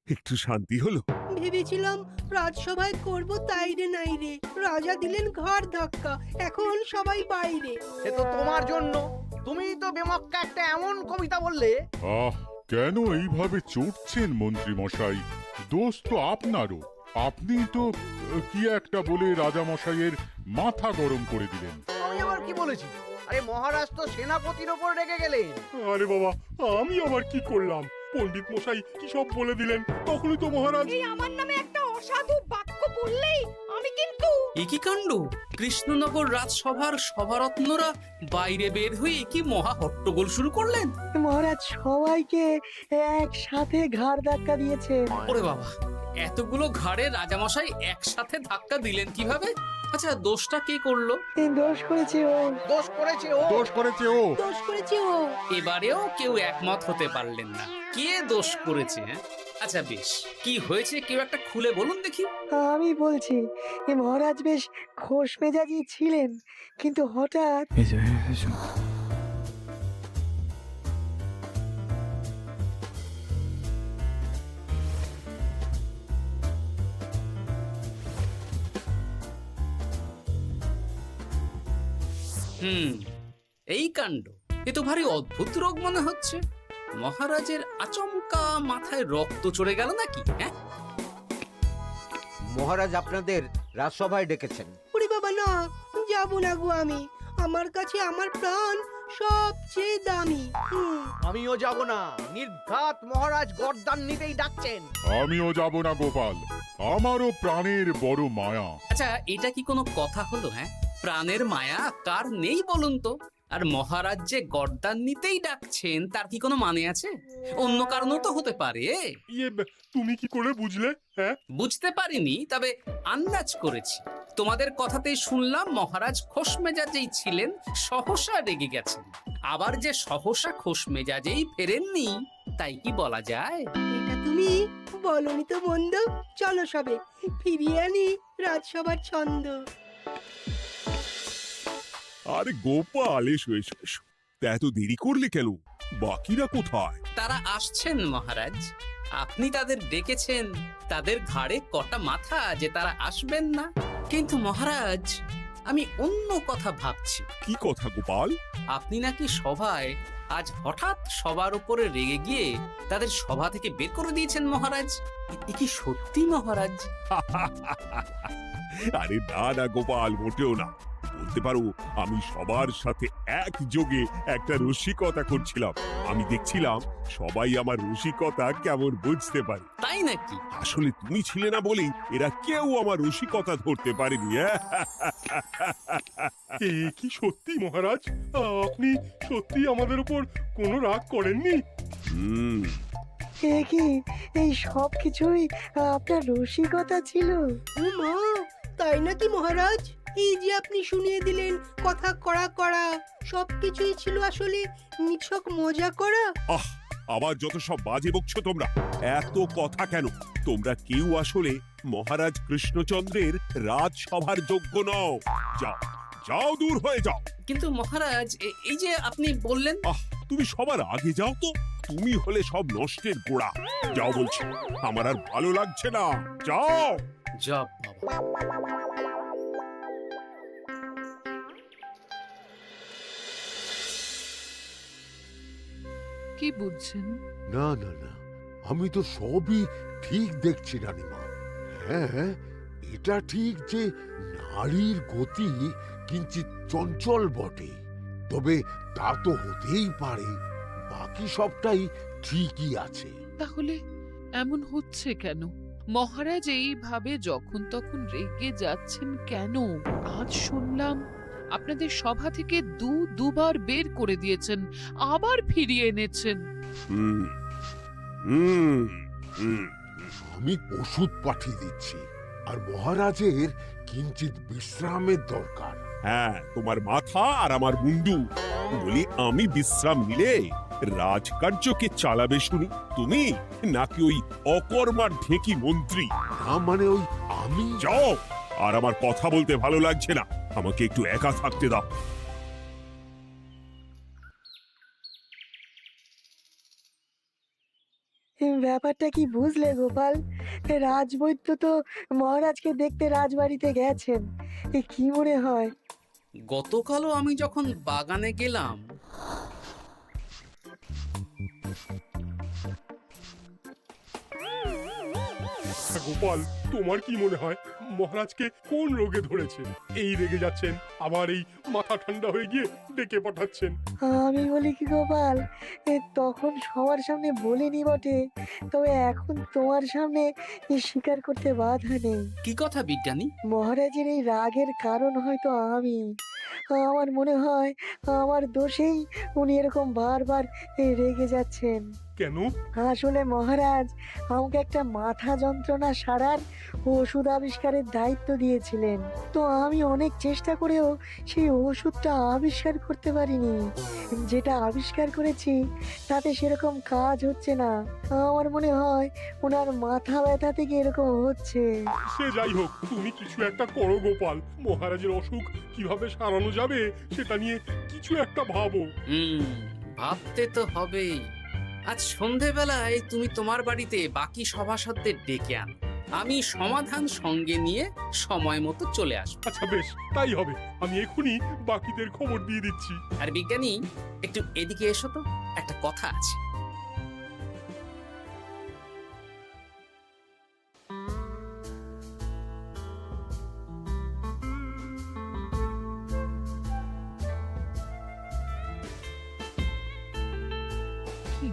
একটু শান্তি হলো। ভেবেছিলাম রাজসভায় করব তাই রে নাই রে, রাজা দিলেন ঘাড় ধাক্কা, এখন সবাই বাইরে। সে তো তোমার জন্য, তুমি তো বেমক্কা একটা এমন কবিতা বললে। আহ, কেন এইভাবে চড়ছেন মন্ত্রী মশাই? দোষ তো আপনারও। আপনি তো কি একটা বলে রাজা মশাইয়ের মাথা গরম করে দিলেন। আমি আবার কি বলেছি? আরে মহারাজ তো সেনাপতির ওপর রেগে গেলেন। আরে বাবা, আমি আবার কি করলাম? পণ্ডিত মশাই কি সব বলে দিলেন, তখনই তো মহারাজ। এই আমার নামে একটা অসাধু বাক্য বললেই আমি কিন্তু একই কাণ্ড! কৃষ্ণনগর রাজসভার সভারত্নরা বাইরে বের হয়ে কি মহা হট্টগোল শুরু করলেন। মহারাজ সবাইকে একসাথে ঘাড় ধাক্কা দিয়েছে। ওরে বাবা, এতগুলো ঘাড়ে রাজামশাই একসাথে ধাক্কা দিলেন কিভাবে? আচ্ছা, দোষটা কে করলো? দোষ করেছে ও। দোষ করেছে ও। দোষ করেছে ও। দোষ করেছে ও। এবারেও কেউ একমত হতে পারলেন না কে দোষ করেছে। আচ্ছা বেশ, কি হয়েছে কেউ একটা খুলে বলুন দেখি। আমি বলছি, মহারাজ বেশ খোশ মেজাজি ছিলেন, কিন্তু হঠাৎ এই কাণ্ড! এ তো ভারী অদ্ভুত রোগ মনে হচ্ছে। মহারাজের আচমকা মাথায় রক্ত চড়ে গেল নাকি? হ্যাঁ, মহারাজ আপনাদের রাজসভায় ডেকেছেন। ওরে বাবা না, যাবো না গো আমি। আমার কাছে আমার প্রাণ সবচেয়ে দামি। আমিও যাব না। নির্ঘাত মহারাজ গর্দান নিতেই ডাকছেন। আমিও যাব না গোপাল, আমারও প্রাণের বড় মায়া। আচ্ছা, এটা কি কোনো কথা হলো? হ্যাঁ, প্রাণের মায়া কার নেই বলুন তো? আর মহারাজ যে গর্দান নিতেই ডাকছেন তার কি কোনো মানে আছে? অন্য কারণও তো হতে পারে। তুমি কি করে বুঝলে? হ্যাঁ, বুঝতে পারিনি, তবে আন্দাজ করেছি। তোমাদের কথাতেই শুনলাম মহারাজ খোশ মেজাজেই ছিলেন, সহসা রেগে গেছেন। আবার যে সহসা খোশ মেজাজেই ফেরেননি, তাই কি বলা যায়? এটা তুমি বলনি তো মন্দ। চলো সবে ফিরিয়ে আনি রাজসভার ছন্দ। আরে গোপাল, এসো এসো এসো। তা এত দেরি করলে কেন? বাকিরা কোথায়? তারা আসছেন মহারাজ। আপনি তাদের ডেকেছেন, তাদের ঘাড়ে কটা মাথা যে তারা আসবেন না। কিন্তু মহারাজ, আমি অন্য কথা ভাবছি। কি কথা গোপাল? আপনি নাকি সভায় আজ হঠাৎ সবার উপরে রেগে গিয়ে তাদের সভা থেকে বের করে দিয়েছেন মহারাজ। এ কি সত্যি মহারাজ? আরে না না গোপাল, মোটেও না। বলতে পারো আমি সবার সাথে একযোগে একটা রসিকতা করছিলাম। আমি দেখছিলাম সবাই আমার রসিকতা কেমন বুঝতে পারে। তাই নাকি? আসলে তুমি ছিলে না বলেই এরা কেউ আমার রসিকতা ধরতে পারেনি। কি সত্যি মহারাজ, আপনি সত্যি আমাদের উপর কোনো রাগ করেননি? এ কি, এই সব কিছুই আপনার রসিকতা ছিল? ও মা, তাই নাকি মহারাজ? এই যে আপনি শুনিয়ে দিলেন কথা কড়া কড়া, সবকিছুই ছিল আসলে নিছক মজা করা। আবার যত সব বাজে বকছো তোমরা। এত কথা কেন? তোমরা কেউ আসলে মহারাজ কৃষ্ণচন্দ্রের রাজসভার যোগ্য নও। যাও যাও, দূর হয়ে যাও। কিন্তু মহারাজ, এই যে আপনি বললেন। তুমি সবার আগে যাও তো। তুমি হলে সব নষ্টের গোড়া। যাও বলছি, আমার আর ভালো লাগছে না। যাও। জব বাবা। কি বুঝছেন? না না না, আমি তো সবই ঠিক দেখছি রানীমা। হ্যাঁ, এটা ঠিক যে নারীর গতি কিঞ্চিত চঞ্চল বটে, তবে তা তো হতেই পারে। বাকি সবটাই ঠিকই আছে। তাহলে এমন হচ্ছে কেন? মহারাজ এইভাবে যখন তখন রেগে যাচ্ছেন কেন? আজ শুনলাম আপনাদের সভা থেকে দুবার বের করে দিয়েছেন, আবার ফিরিয়ে এনেছেন। আমি ওষুধ পাঠিয়ে দিচ্ছি, আর মহারাজের কিঞ্চিত বিশ্রামের দরকার। হ্যাঁ, তোমার মাথা আর আমার মুন্ডু। বলি, আমি বিশ্রাম নিলে রাজকার্যকে চালাবে শুনি তুমি, নাকি ওই অকর্মার ঢেকি মন্ত্রী? না মানে ওই আমি। যাও, আর আমার কথা বলতে ভালো লাগছে না। আমাকে একটু একা থাকতে দাও। ব্যাপারটা কি বুঝলে গোপাল? রাজবৈদ্য তো মহারাজকে দেখতে রাজবাড়িতে গেছেন। কি মনে হয়? গতকালও আমি যখন বাগানে গেলাম, গোপাল, তোমার কি মনে হয় মহারাজকে কোন রোগে ধরেছে? এই রেগে যাচ্ছেন, আবার এই মাথা ঠান্ডা হয়ে গিয়ে ডেকে পাঠাচ্ছেন। আমি বলি কি গোপাল, তখন সবার সামনে বলিনি বটে, তবে এখন তোমার সামনে স্বীকার করতে বাধা নেই। কি কথা বিজ্ঞানী? মহারাজের এই রাগের কারণ হয়তো আমি। আমার মনে হয় আমার দোষেই উনি এরকম বারবার রেগে যাচ্ছেন। কেন? আসলে মহারাজ আমাকে একটা মাথা যন্ত্রণা সারার ওষুধ আবিষ্কারের দায়িত্ব দিয়েছিলেন, তো আমি অনেক চেষ্টা করেও সেই ওষুধটা আবিষ্কার করতে পারিনি। যেটা আবিষ্কার করেছি তাতে সেরকম কাজ হচ্ছে না। আমার মনে হয় ওনার মাথা ব্যথা থেকে এরকম হচ্ছে। সে যাই হোক, তুমি কিছু একটা করো গোপাল। মহারাজের অসুখ কিভাবে সারানো যাবে সেটা নিয়ে কিছু একটা ভাবো। ভাবতে তো হবেই। আজ সন্ধেবেলায় তুমি তোমার বাড়িতে বাকি সভাসদদের ডেকে আনো, আমি সমাধান সঙ্গে নিয়ে সময় মতো চলে আসবো। আচ্ছা বেশ, তাই হবে। আমি এখনই বাকিদের খবর দিয়ে দিচ্ছি। আর বিজ্ঞানী, একটু এদিকে এসো তো, একটা কথা আছে।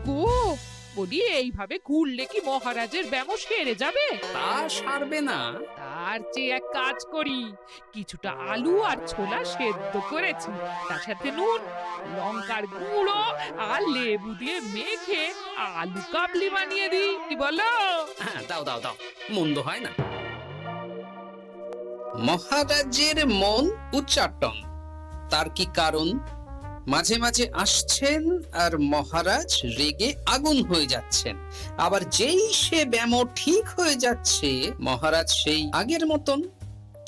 গো, বলি এইভাবে ঘুরলে কি মহারাজের ব্যামো সেরে যাবে? তা সারবে না। তার চেয়ে এক কাজ করি, কিছুটা আলু আর ছোলা সেদ্ধ করেছি, তার সাথে নুন, লঙ্কার গুঁড়ো আর লেবু দিয়ে মেখে আলু কাবলি বানিয়ে দিই, কি বলো? হ্যাঁ, দাও দাও দাও, মন্দ হয় না। মহারাজের মন উচ্চাটন, তার কি কারণ? মাঝে মাঝে আসছেন আর মহারাজ রেগে আগুন হয়ে যাচ্ছেন, আবার যেই সে ব্যামো ঠিক হয়ে যাচ্ছে মহারাজ সেই আগের মতন।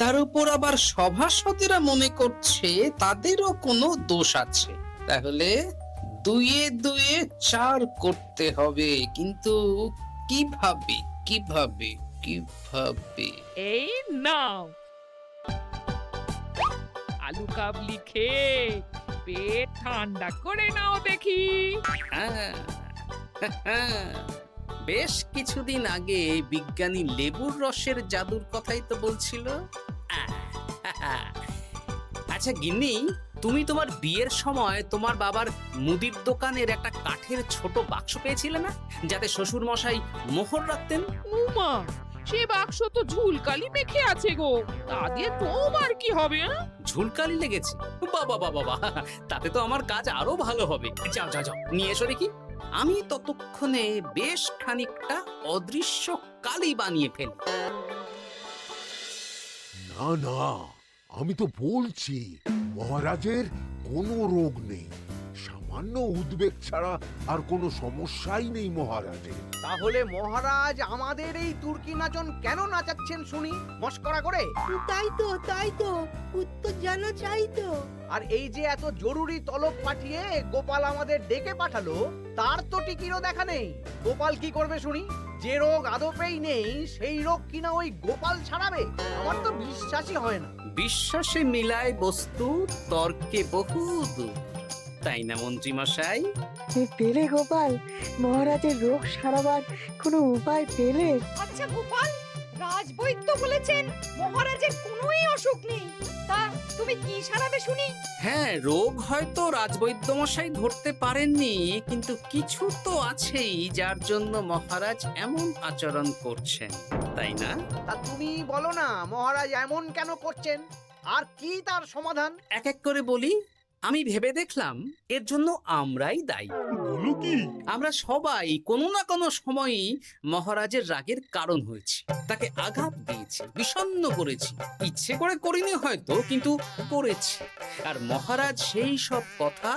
তার উপর আবার সভাসদেরা মনে করছে তাদেরও কোনো দোষ আছে। তাহলে দুয়ে দুয়ে চার করতে হবে, কিন্তু কিভাবে কিভাবে কিভাবে? এই নাও আলু কাবলি খেয়ে পেট ঠান্ডা করে নাও দেখি। হ্যাঁ, বেশ কিছুদিন আগে বিজ্ঞানী লেবুর রসের জাদুর কথাই তো বলছিল। আচ্ছা গিন্নি, তুমি তোমার বিয়ের সময় তোমার বাবার মুদির দোকানের একটা কাঠের ছোট বাক্স পেয়েছিলে না, যাতে শ্বশুর মশাই মোহর রাখতেন? উমা, সে বাক্স তো ঝুলকালি মেখে আছে গো, তা দিয়ে তোমার কি হবে? ঝুলকালি লেগেছে? বাবা বাবা বাবা, তাতে তো আমার কাজ আরো ভালো হবে। যাও যাও যাও, নিয়ে এসো দেখি। আমি ততক্ষণে বেশ খানিকটা অদৃশ্য কালি বানিয়ে ফেলি। না না, আমি তো বলছি মহারাজের কোনো রোগ নেই, সামান্য উদ্বেগ ছাড়া আর কোনো সমস্যাই নেই মহারাজের। তাহলে মহারাজ আমাদের এই তুর্কি নাচন কেন নাচাচ্ছেন শুনি, মস্করা করে? তাই তো উত্তর জানা চাই তো। আর এই যে এত জরুরি তলব পাঠিয়ে গোপাল আমাদের ডেকে পাঠালো, তার তো টিকিরও দেখা নেই। গোপাল কি করবে শুনি? যে রোগ আদপেই নেই সেই রোগ কিনা ওই গোপাল ছাড়াবে? আমার তো বিশ্বাসই হয় না। বিশ্বাসে মিলায় বস্তু, তর্কে বহু দূর, তাই না মন্ত্রী মশাই? পেলে গোপাল, মহারাজের রোগ সারাবার কোনো উপায় পেলে? আচ্ছা গোপাল, রাজবৈদ্য বলেছেন মহারাজের কোনোই অসুখ নেই, তা তুমি কি সারাবে শুনি? হ্যাঁ, রোগ হয়তো রাজবৈদ্য মশাই ধরতে পারেননি, কিন্তু কিছু তো আছেই যার জন্য মহারাজ এমন আচরণ করছেন, তাই না? তা তুমি বলো না মহারাজ এমন কেন করছেন, আর কি তার সমাধান? এক এক করে বলি। আমি ভেবে দেখলাম এর জন্য আমরাই দায়ী। বলো কি? আমরা সবাই কোনো না কোনো সময়ই মহারাজের রাগের কারণ হয়েছি, তাকে আঘাত দিয়েছি, বিষণ্ণ করেছি। ইচ্ছে করে করিনি হয়তো, কিন্তু করেছি। আর মহারাজ সেই সব কথা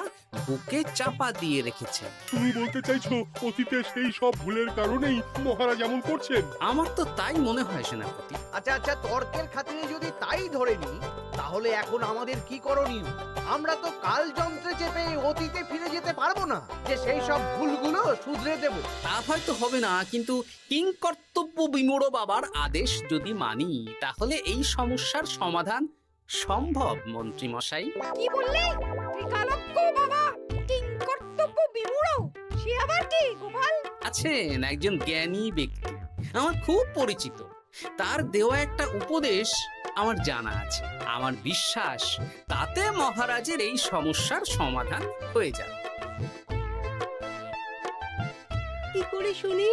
বুকে চাপা দিয়ে রেখেছেন। তুমি বলতে চাইছো অতীতে সেই সব ভুলের কারণেই মহারাজ এমন করছেন? আমার তো তাই মনে হয় সেনাপতি। আচ্ছা আচ্ছা, তর্কের খাতিরে যদি তাই ধরে নি, তাহলে এখন আমাদের কি করণীয়? আমরা তো কাল যন্ত্রে চেপে অতীতে ফিরে যেতে পারবো না যে সেই সব ভুলগুলো শুধরে দেব। তা হয়তো হবে না, কিন্তু কিংকর্তব্য বিমূঢ় বাবার আদেশ যদি মানি তাহলে এই সমস্যার সমাধান সম্ভব মন্ত্রী মশাই। কি বললে? ত্রিকালজ্ঞ বাবা কিংকর্তব্য বিমূঢ়? সে আবার কি গোপাল? আছেন একজন জ্ঞানী ব্যক্তি, আমার খুব পরিচিত। তার দেওয়া একটা উপদেশ আমার জানা আছে। আমার বিশ্বাস তাতে মহারাজের এই সমস্যার সমাধান হয়ে যাবে। কি করে শুনি?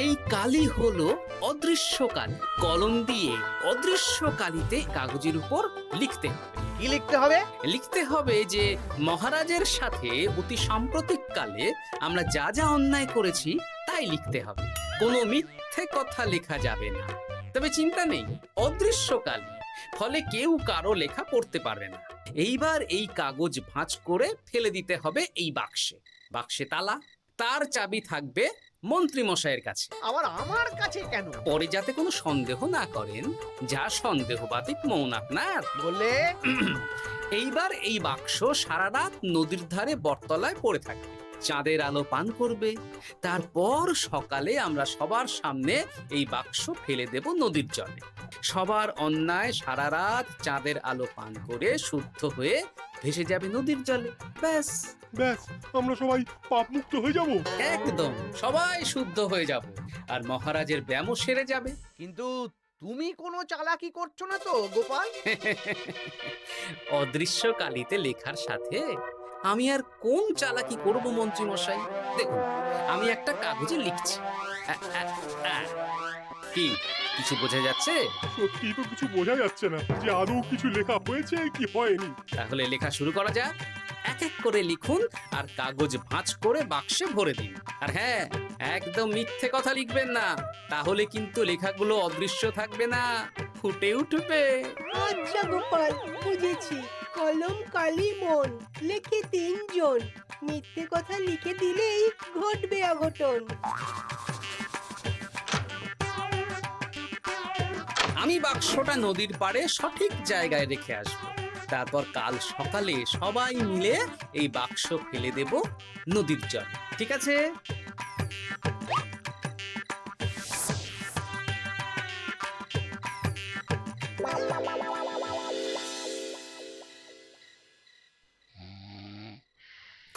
এই কালি হলো অদৃশ্য কালি। কলম দিয়ে অদৃশ্য কালিতে কাগজের উপর লিখতে হবে। কি লিখতে হবে? লিখতে হবে যে মহারাজের সাথে অতি সাম্প্রতিক কালে আমরা যা যা অন্যায় করেছি তাই লিখতে হবে। কোনো মিথ্যে কথা লেখা যাবে না। তবে চিন্তা নেই, অদৃশ্য কালি, ফলে কেউ কারো লেখা পড়তে পারবে না। এইবার এই কাগজ ভাঁজ করে ফেলে দিতে হবে এই বাক্সে। বাক্সে তালা, তার চাবি থাকবে মন্ত্রী মশাইয়ের কাছে। আবার আমার কাছে কেন? পরে যাতে কোনো সন্দেহ না করেন, যা সন্দেহ বাতিক মন আপনার। বললে এইবার এই বাক্স সারা রাত নদীর ধারে বটতলায় পড়ে থাকবে, চাঁদের আলো পান করবে। তারপর সকালে আমরা সবার সামনে এই বাক্স ফেলে দেব নদীর জলে। সবার অন্যায় সারা রাত চাঁদের আলো পান করে শুদ্ধ হয়ে ভেসে যাবে নদীর জলে। ব্যাস ব্যাস, আমরা সবাই পাপ মুক্ত হয়ে যাব। একদম সবাই শুদ্ধ হয়ে যাব, আর মহারাজের ব্যামো সেরে যাবে। কিন্তু তুমি কোনো চালাকি করছো না তো গোপাল? অদৃশ্য কালিতে লেখার সাথে আমি আর কোন চালাকি করব মন্ত্রী মশাই? দেখুন, আমি একটা কাগজে লিখছি। কি কিছু বোঝা যাচ্ছে? সত্যি তো কিছু বোঝা যাচ্ছে না যে আদৌ কিছু লেখা হয়েছে কি হয়নি। তাহলে লেখা শুরু করা যাক। এক এক করে লিখুন আর কাগজ ভাঁজ করে বাক্সে ভরে দিন। আর হ্যাঁ, একদম মিথ্যে কথা লিখবেন না, তাহলে কিন্তু লেখাগুলো অদৃশ্য থাকবে না, ফুটে উঠবে। আচ্ছা গোপাল, বুঝেছি। কলম কালি মন, লেখে 3 জন। মিথ্যে কথা লিখে দিলেই ঘটবে অঘটন। আমি বাক্সটা নদীর পাড়ে সঠিক জায়গায় রেখে আসবো। তারপর কাল সকালে সবাই মিলে এই বাক্স ফেলে দেব নদীর জলে। ঠিক আছে?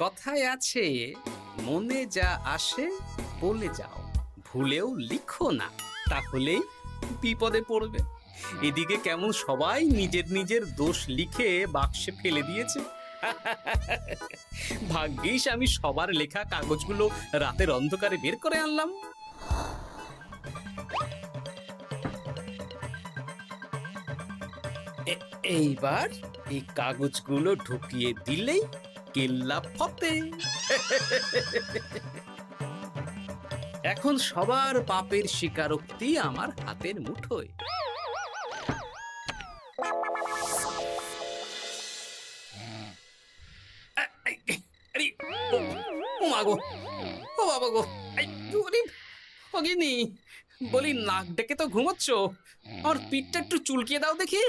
কথায় আছে, মনে যা আসে বলে যাও, ভুলেও লিখো না, তাহলেই বিপদে পড়বে। এদিকে কেমন সবাই নিজের নিজের দোষ লিখে বাক্সে ফেলে দিয়েছে। ভাগ্যিস আমি সবার লেখা কাগজগুলো রাতের অন্ধকারে বের করে আনলাম। এইবার এই কাগজগুলো ঢুকিয়ে দিলেই কেল্লা ফতে। এখন সবার পাপের স্বীকারোক্তি আমার হাতের মুঠোয়। ও মাগো, ও বাবা গো, বলি নাক ডেকে তো ঘুমোচ্ছ, আর পিঠটা একটু চুলকিয়ে দাও দেখি।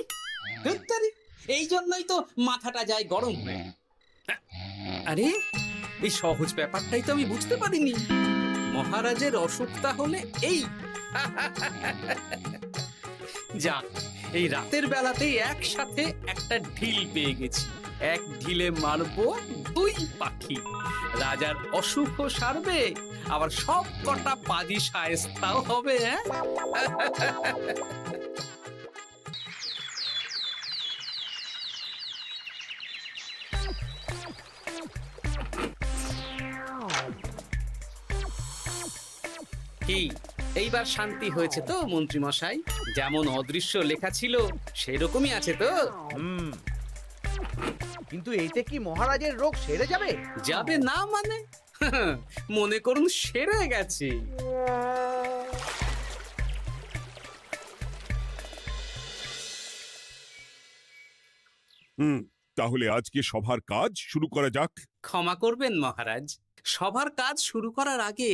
এই জন্যই তো মাথাটা যায় গরম হয়ে। আরে, এই সহজ ব্যাপারটাই তো আমি বুঝতে পারিনি। মহারাজের অসুখ তাহলে এই। যাক, এই রাতের বেলাতেই একসাথে একটা ঢিল পেয়ে গেছি। এক ঢিলে মারবো 2 পাখি। রাজার অসুখও সারবে, আবার সব কটা পাজি শায়েস্তাও হবে। কি এইবার শান্তি হয়েছে তো মন্ত্রী মশাই? যেমন অদৃশ্য লেখা ছিল সেরকমই আছে তো? কিন্তু এতে কি মহারাজের রোগ সেরে যাবে? যাবে না মানে? মনে করুন সেরে গেছে। তাহলে আজকে সভার কাজ শুরু করা যাক। ক্ষমা করবেন মহারাজ, সবার কাজ শুরু করার আগে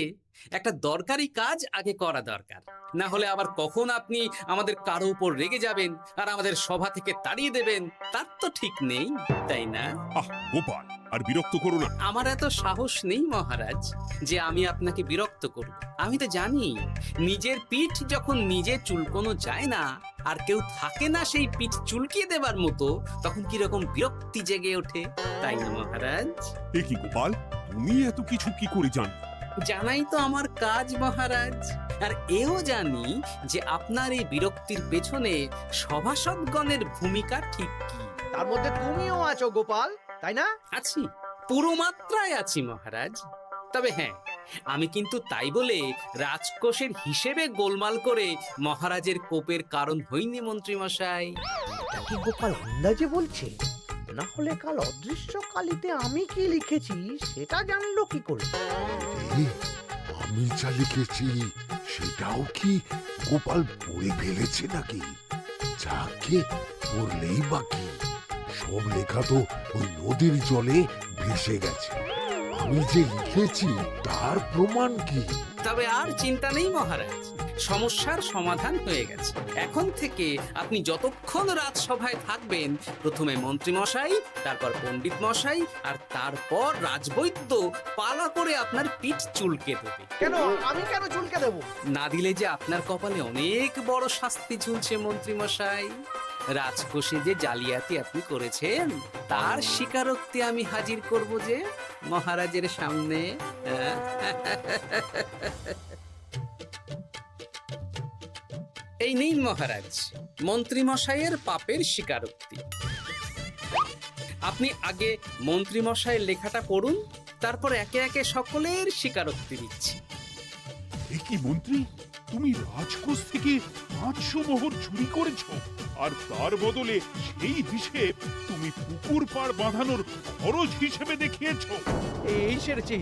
একটা দরকারি কাজ আগে করা দরকার, না হলে আবার কখন আপনি আমাদের কারো উপর রেগে যাবেন আর আমাদের সভা থেকে তাড়িয়ে দেবেন তার তো ঠিক নেই, তাই না? আহ গোপাল, আর বিরক্ত করো না। আমার এত সাহস নেই মহারাজ যে আমি আপনাকে বিরক্ত করব। আমি তো জানি নিজের পিঠ যখন নিজে চুলকোনো যায় না আর কেউ থাকে না সেই পিঠ চুলকিয়ে দেবার মতো, তখন কিরকম বিরক্তি জেগে ওঠে, তাই না মহারাজ? এ কি গোপাল, তুমি এত কিছু কি করে জানো? জানাই তো আমার কাজ মহারাজ, আর এও জানি যে আপনার এই বিরক্তির পেছনে সভাসদগণের ভূমিকা ঠিক কি। তার মধ্যে তুমিও আছো গোপাল, তাই না? আছি, পুরো মাত্রায় আছি মহারাজ। তবে হ্যাঁ, আমি কিন্তু তাই বলে রাজকোষের হিসেবে গোলমাল করে মহারাজের কোপের কারণ হইনি মন্ত্রী মশাই। এটা কি গোপাল আন্দাজে বলছে? না হলে কাল অদৃশ্য কালিতে আমি কি লিখেছি সেটা জানলো কি করে? এই, আমি যা লিখেছি সেটাও কি গোপাল পড়ে ফেলেছে নাকি? যাকে পড়লেই বাকি, সব লেখা তো ওই নদীর জলে ভেসে গেছে। আমি যে লিখেছি তার প্রমাণ কি? তবে আর চিন্তা নেই মহারাজ, সমস্যার সমাধান হয়ে গেছে। এখন থেকে আপনি যতক্ষণ রাজসভায় থাকবেন, প্রথমে মন্ত্রী মশাই, তারপর পণ্ডিত মশাই, আর তারপর রাজবৈদ্য পালা করে আপনার পিঠ চুলকে দেবে। কেন আমি কেন চুলকে দেবো? না দিলে যে আপনার কপালে অনেক বড় শাস্তি ঝুলছে মন্ত্রী মশাই। রাজকোষে যে জালিয়াতি আপনি করেছেন তার স্বীকারোক্তি আমি হাজির করব যে মহারাজের সামনে। এই নিন মহারাজ, মন্ত্রী মশাইয়ের পাপের স্বীকারোক্তি। আপনি আগে মন্ত্রী মশাইয়ের লেখাটা পড়ুন, তারপর একে একে সকলের স্বীকারোক্তি দিচ্ছি। এ কি মন্ত্রী, তুমি রাজকোষ থেকে 500 মোহর চুরি করেছো, আর তার বদলে সেই হিসেব তুমি পুকুর পাড় বাঁধানোর খরচ হিসেবে দেখিয়েছো। এই সেরেছি,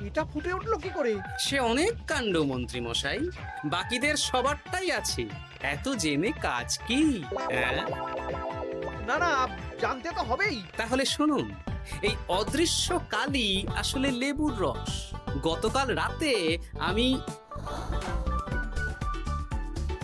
এটা ফুটে উঠলো কি করে? সে অনেক কাণ্ড মন্ত্রী মশাই, বাকিদের সবারটাই আছে, এত জেনে কাজ কি? না না, জানতে তো হবেই। তাহলে শুনুন, এই অদৃশ্য কালি আসলে লেবুর রস। গতকাল রাতে আমি